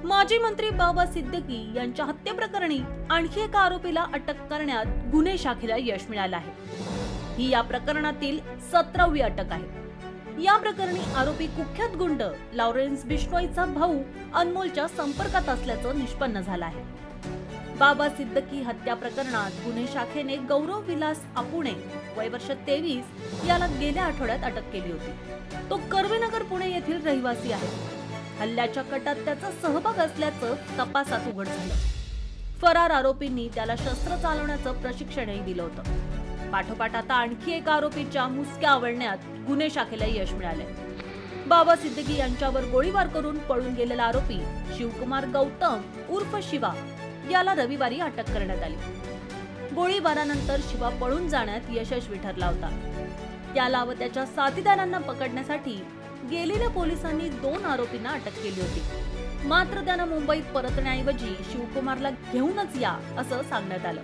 माजी मंत्री बाबा सिद्दीकी यांच्या हत्येप्रकरणी आणखी एका आरोपीला अटक करण्यात गुन्हे शाखेला यश मिळालं आहे। ही या प्रकरणातील 17वी अटक आहे। या प्रकरणी आरोपी कुख्यात गुंड लॉरेन्स बिश्नोईचा भाऊ अनमोलच्या संपर्कात असल्याचं निष्पन्न झालं आहे। बाबा सिद्दीकी हत्या प्रकरणात गुन्हे शाखेने गौरव विलास आपुणे वय वर्ष 23 याला गेल्या आठवड्यात अटक केली होती। तो कर्वेनगर पुणे येथील रहिवासी आहे। हल्ल्याच्या कटात त्याचा सहभाग असल्याचं तपासात उघड झालं। फरार आरोपींनी त्याला शस्त्र चालवण्याचं प्रशिक्षणही दिलं होतं। पाठोपाठ आता आणखी एका आरोपीच्या मुसक्या आवळण्यात गुन्हे शाखेला यश मिळालंय। बाबा सिद्दीकी यांच्यावर गोळीबार करून पळून गेलेला आरोपी शिवकुमार गौतम उर्फ शिवा याला रविवारी अटक करण्यात आली। गोळीबारानंतर शिवा पळून जाण्यात यशस्वी ठरला होता। त्याला व त्याच्या साथीदारांना पकडण्यासाठी गेलेल्या पोलिसांनी 2 आरोपींना अटक केली होती। मात्र त्यांना मुंबईत परतण्याऐवजी शिवकुमारला घेऊनच या असं सांगण्यात आलं।